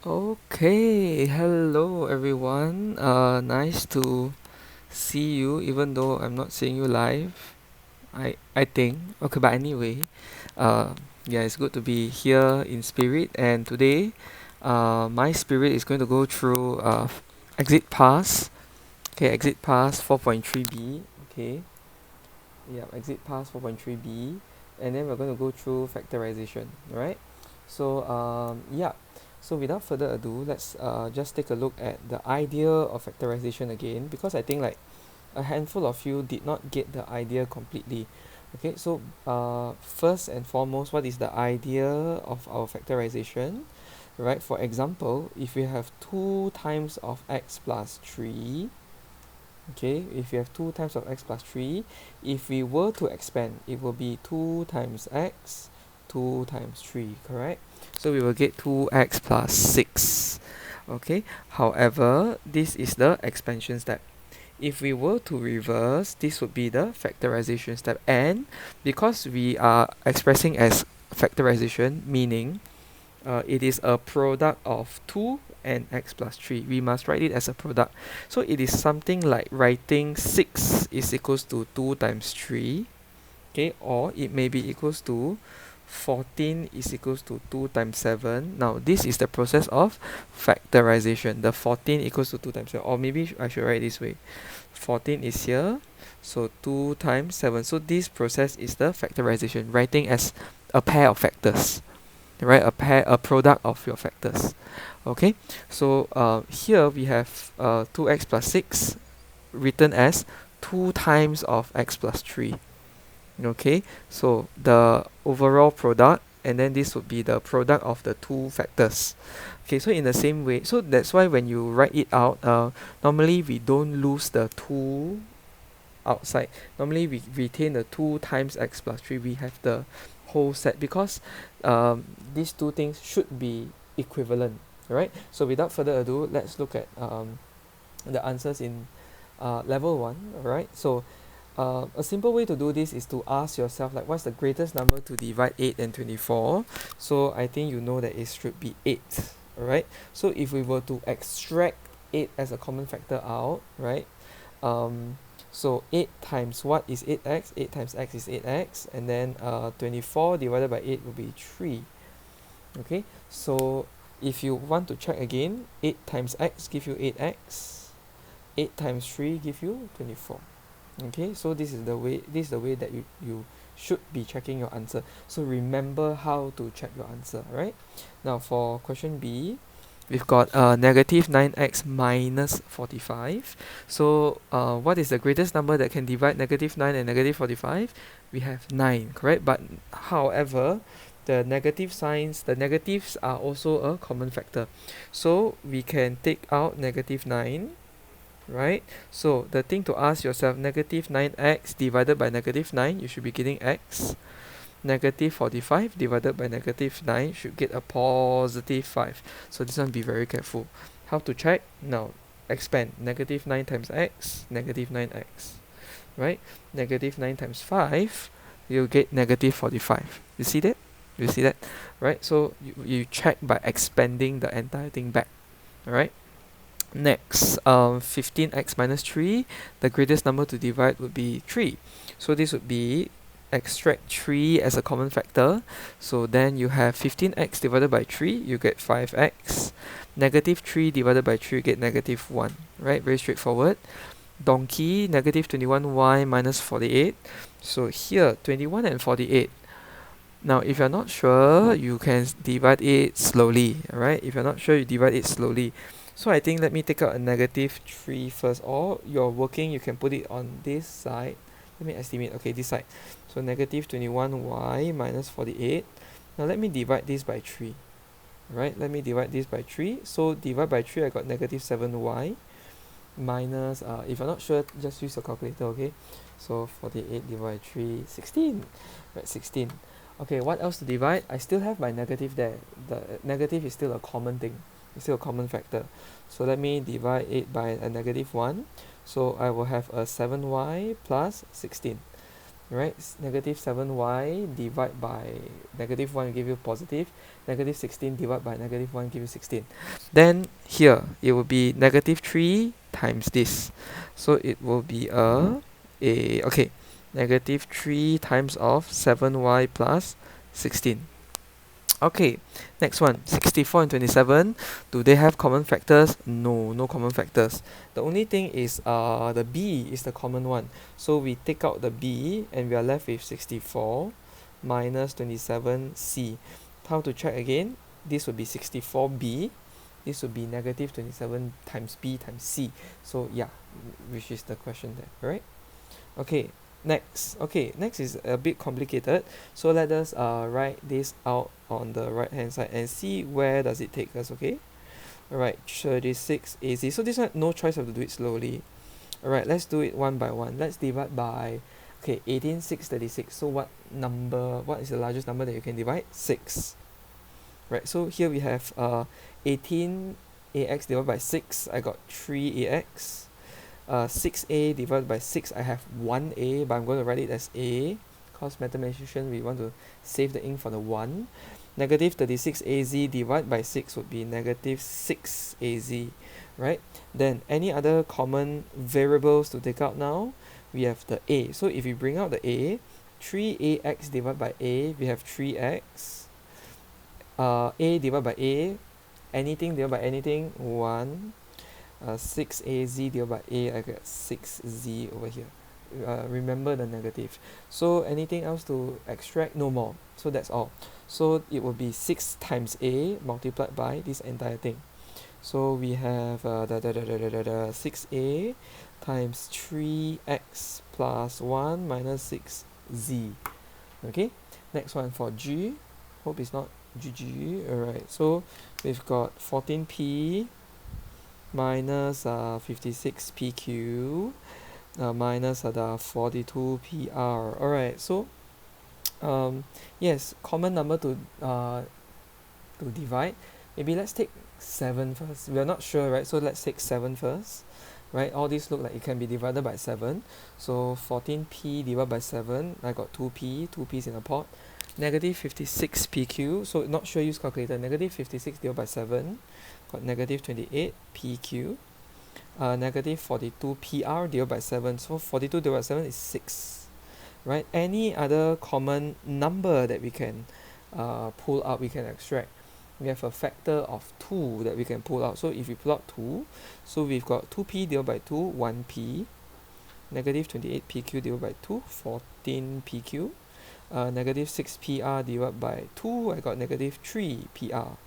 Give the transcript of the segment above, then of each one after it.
Okay, hello everyone. Nice to see you, even though I'm not seeing you live. I think. Okay, but anyway, yeah, it's good to be here in spirit. And today, my spirit is going to go through exit pass. Okay, exit pass 4.3b. Okay, yeah, exit pass 4.3b, and then we're going to go through factorization. Right. So yeah. So without further ado, let's just take a look at the idea of factorization again, because I think like a handful of you did not get the idea completely. Okay, so first and foremost, what is the idea of our factorization? Right, for example, if we have 2 times of x plus 3, okay, if you have 2 times of x plus 3, if we were to expand, it will be 2 times x, 2 times 3, correct? So we will get 2x plus 6. Okay, however, this is the expansion step. If we were to reverse, this would be the factorization step. And because we are expressing as factorization, meaning it is a product of 2 and x plus 3. We must write it as a product. So it is something like writing 6 is equals to 2 times 3. Okay, or it may be equals to 14 is equals to 2 times 7. Now this is the process of factorization. The 14 equals to 2 times 7. Or maybe I should write this way. 14 is here, so 2 times 7. So this process is the factorization, writing as a pair of factors, right? A product of your factors. Okay, so here we have 2x plus 6 written as 2 times of x plus 3. Okay, so the overall product, and then this would be the product of the two factors. Okay, so in the same way, so that's why when you write it out, normally we don't lose the 2 outside. Normally we retain the 2 times x plus 3. We have the whole set, because these two things should be equivalent, right? So without further ado, let's look at the answers in level 1. Alright, so a simple way to do this is to ask yourself, like, what's the greatest number to divide 8 and 24? So I think you know that it should be 8. Alright, so if we were to extract 8 as a common factor out, right? So 8 times what is 8x? 8 times x is 8x, and then 24 divided by 8 will be 3. Okay, so if you want to check again, 8 times x give you 8x, 8 times 3 give you 24. Okay, so this is the way that you should be checking your answer. So remember how to check your answer, right? Now for question B, we've got negative 9x minus 45. So what is the greatest number that can divide negative 9 and negative 45? We have 9, correct? But however, the negative signs, the negatives are also a common factor. So we can take out negative 9, right? So the thing to ask yourself, negative 9x divided by negative 9, you should be getting x. Negative 45 divided by negative 9 should get a positive 5. So this one, be very careful. How to check? Now expand. Negative 9 times x, negative 9x, right? Negative 9 times 5, you'll get negative 45. You see that? You see that? Right? So you check by expanding the entire thing back. Alright? Next, 15x minus 3, the greatest number to divide would be 3. So this would be extract 3 as a common factor. So then you have 15x divided by 3, you get 5x. Negative 3 divided by 3, you get negative 1. Right? Very straightforward. Donkey, negative 21y minus 48. So here, 21 and 48. Now, if you're not sure, you can divide it slowly. Alright? If you're not sure, you divide it slowly. So I think, let me take out a negative 3 first, or you're working, you can put it on this side. Let me estimate. Okay, this side. So negative 21y minus 48. Now let me divide this by 3. Right? Let me divide this by 3. So divide by 3, I got negative 7y minus, if you're not sure, just use your calculator, okay? So 48 divided by 3, 16. Right, 16. Okay, what else to divide? I still have my negative there. The negative is still a common thing. It's still a common factor. So let me divide it by a negative 1. So I will have a 7y plus 16. right? Negative 7y divide by negative 1 will give you positive, negative 16 divide by negative 1 give you 16. Then here it will be negative 3 times this, so it will be okay, negative 3 times of 7y plus 16. Okay, next one, 64 and 27. Do they have common factors? No, no common factors. The only thing is the b is the common one. So we take out the b and we are left with 64 minus 27c. How to check again? This would be 64b. This would be negative 27 times b times c. So yeah, which is the question there, right? Okay, next is a bit complicated, so let us write this out on the right hand side and see where does it take us. Okay, alright, 36 easy. So this one no choice, have to do it slowly. Alright, let's do it one by one. Let's divide by, okay, 18 6 36. So what is the largest number that you can divide? 6. Right, so here we have 18 ax divided by 6. I got 3 ax. 6a divided by 6, I have 1a, but I'm going to write it as a, because mathematician we want to save the ink for the 1. Negative 36az divided by 6 would be negative 6az, right? Then any other common variables to take out now? We have the a. So if we bring out the a, 3ax divided by a, we have 3x. A divided by a, anything divided by anything, 1. 6az divided by a, I get 6z over here. Remember the negative. So anything else to extract? No more. So that's all. So it will be 6 times a multiplied by this entire thing. So we have 6a times 3x plus 1 minus 6z. Okay, next one for g. Hope it's not gg. Alright, so we've got 14p minus 56pq minus the 42pr. Alright, so yes, common number to divide. Maybe let's take 7 first. We are not sure, right? So let's take 7 first. Right, all these look like it can be divided by 7. So 14p divided by 7, I got 2p, 2p's in a pot. Negative 56pq, so not sure, use calculator. Negative 56 divided by 7, got negative 28 pq. Negative 42 pr divided by 7, so 42 divided by 7 is 6, right? Any other common number that we can pull out, we can extract. We have a factor of 2 that we can pull out. So if we pull out 2, so we've got 2p divided by 2, 1p. Negative 28 pq divided by 2, 14 pq. Negative 6 pr divided by 2, I got negative 3 pr.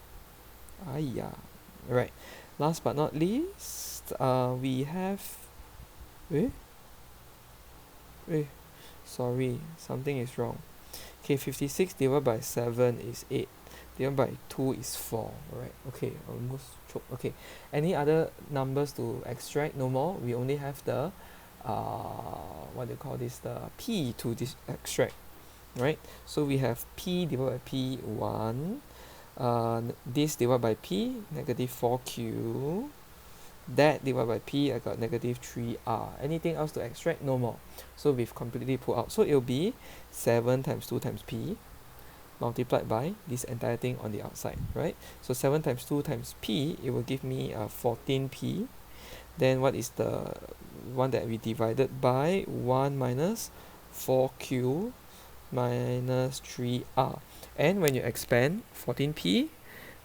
Right, last but not least, we have sorry, something is wrong. Okay, 56 divided by 7 is 8, divided by 2 is 4. Right, okay, almost choked. Okay, any other numbers to extract? No more. We only have the what do you call this, the p to extract. Right, so we have p divided by p, 1. This divided by p, negative 4q. That divided by p, I got negative 3r. Anything else to extract? No more. So we've completely pulled out. So it will be 7 times 2 times p multiplied by this entire thing on the outside, right? So 7 times 2 times p, it will give me 14p. Then what is the one that we divided by? 1 minus 4q minus 3r. And when you expand 14p,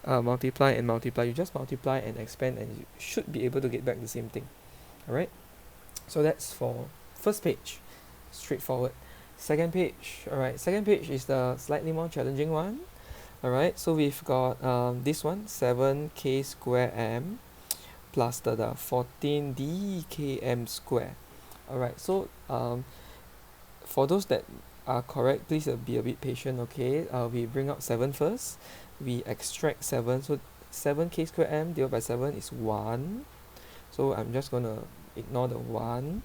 multiply and multiply, you just multiply and expand and you should be able to get back the same thing. Alright, so that's for first page, straightforward. Second page, alright, second page is the slightly more challenging one. Alright, so we've got this one, 7k square m plus the 14dkm square. Alright, so for those that are correct, please be a bit patient. Okay, we bring out 7 first, we extract 7, so 7k square m divided by 7 is 1, so I'm just going to ignore the 1,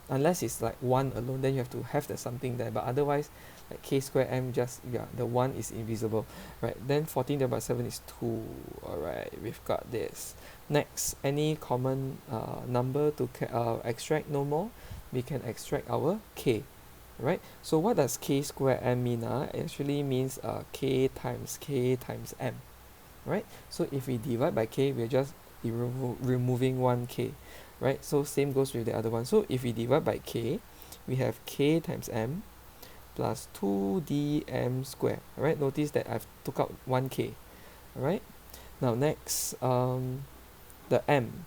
unless it's like 1 alone, then you have to have the something there, but otherwise like k square m, just, yeah, the 1 is invisible, right? Then 14 divided by 7 is 2. Alright, we've got this. Next, any common number to extract? No more. We can extract our k. right? So what does k square m mean? It actually means k times m, right? So if we divide by k, we're just removing 1k, right? So same goes with the other one. So if we divide by k, we have k times m plus 2dm square, right? Notice that I've took out 1k, right? Now next, the m,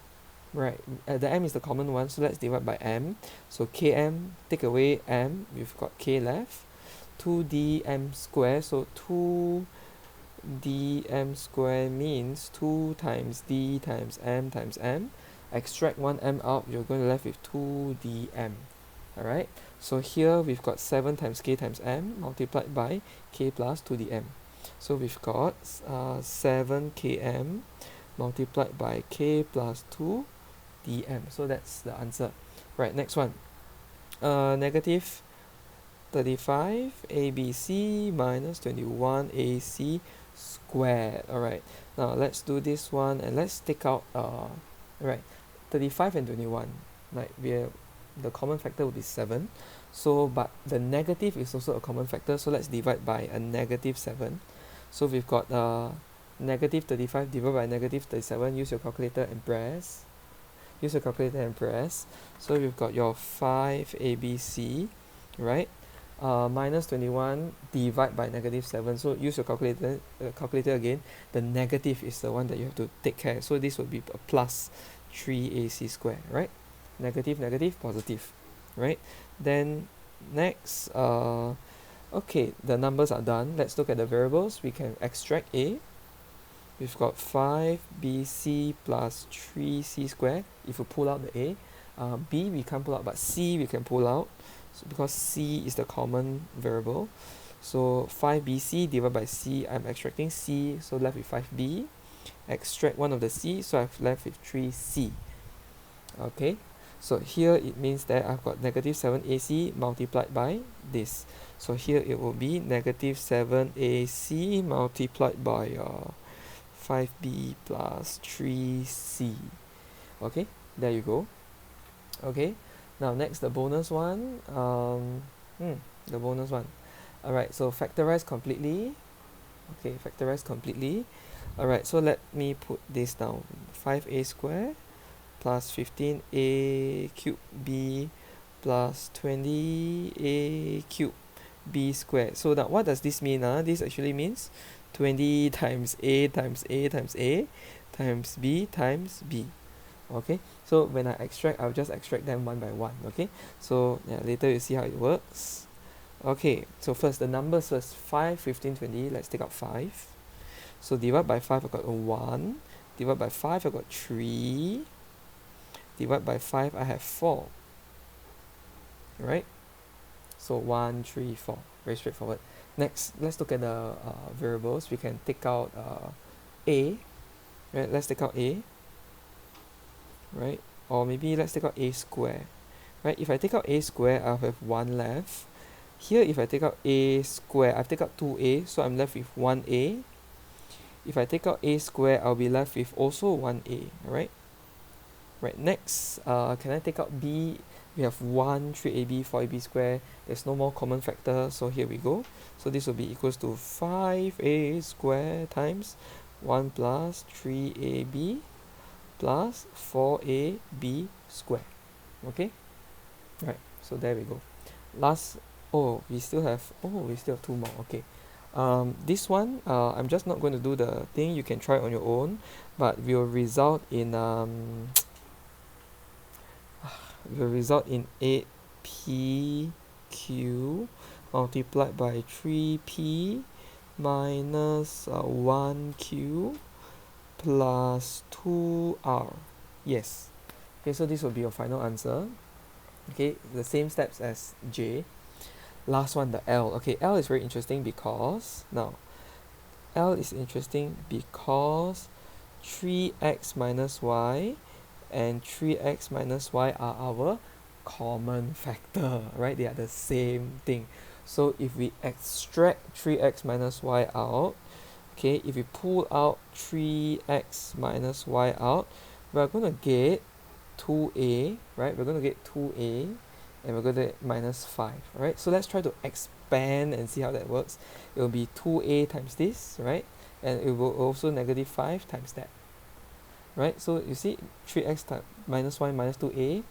right? The m is the common one, so let's divide by m. So km, take away m, we've got k left. 2dm square, so 2dm square means 2 times d times m. Extract 1m out, you're going to left with 2dm. Alright, so here we've got 7 times k times m multiplied by k plus 2dm. So we've got 7km multiplied by k plus 2dm. So that's the answer. Right, next one. Negative 35 ABC minus 21 AC squared. Alright, now let's do this one and let's take out right, 35 and 21. Like the common factor will be 7. So but the negative is also a common factor, so let's divide by a negative 7. So we've got negative 35 divided by negative 37. Use your calculator and press. So we've got your 5ABC, right? Minus 21 divide by negative 7. So use your calculator again. The negative is the one that you have to take care. So this would be a plus 3ac squared, right? Negative, negative, positive, right? Then next, okay, the numbers are done. Let's look at the variables. We can extract a. We've got 5bc plus 3c squared. If we pull out the a, b we can't pull out, but c we can pull out. So because c is the common variable, so 5bc divided by c, I'm extracting c, so left with 5b. Extract one of the c, so I've left with 3c. Okay, so here it means that I've got negative 7ac multiplied by this. So here it will be negative 7ac multiplied by 5b plus 3c. Okay, there you go. Okay, now next the bonus one. The bonus one. Alright, so factorize completely. Okay, factorize completely. Alright, so let me put this down. 5a squared plus 15a cubed b plus 20a cubed b squared. So now what does this mean? This actually means 20 times a times a times a times b times b. Okay, so when I extract, I'll just extract them one by one. Okay, so yeah, later you see how it works. Okay, so first the numbers first. 5, 15, 20. Let's take out 5. So divide by 5, I got a 1. Divide by 5, I got 3. Divide by 5, I have 4. Right? So 1, 3, 4. Very straightforward. Next, let's look at the variables. We can take out a. Right? Let's take out a. Right? Or maybe let's take out a square. Right? If I take out a square, I'll have 1 left. Here, if I take out a square, I've taken out 2a, so I'm left with 1a. If I take out a square, I'll be left with also 1a. Alright? Right, next, can I take out b? We have 1, 3ab, 4ab square. There's no more common factor, so here we go. So this will be equals to 5a square times 1 plus 3ab plus 4ab square. Okay? Right, so there we go. Last, we still have 2 more. Okay. This one, I'm just not going to do the thing. You can try it on your own, but will result in 8pq multiplied by 3p minus 1q plus 2r. Yes. Okay, so this will be your final answer. Okay, the same steps as J. Last one, the L. Okay, L is very interesting because 3x minus y and 3x minus y are our common factor, right? They are the same thing. So if we extract 3x minus y out, okay, if we pull out 3x minus y out, we're going to get 2a, right? We're going to get 2a and we're going to minus 5. Alright, so let's try to expand and see how that works. It will be 2a times this, right? And it will also negative 5 times that. Right, so you see 3x minus 1 minus 2a,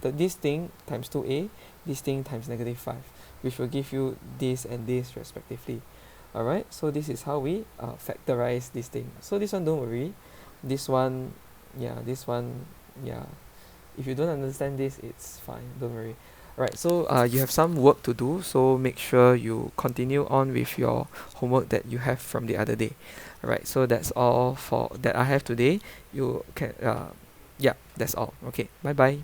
this thing times 2a, this thing times negative 5, which will give you this and this respectively. Alright, so this is how we factorize this thing. So this one, don't worry. This one, yeah. If you don't understand this, it's fine, don't worry. Alright, so you have some work to do, so make sure you continue on with your homework that you have from the other day. Alright, so that's all for that I have today. You can, yeah, that's all. Okay, bye bye.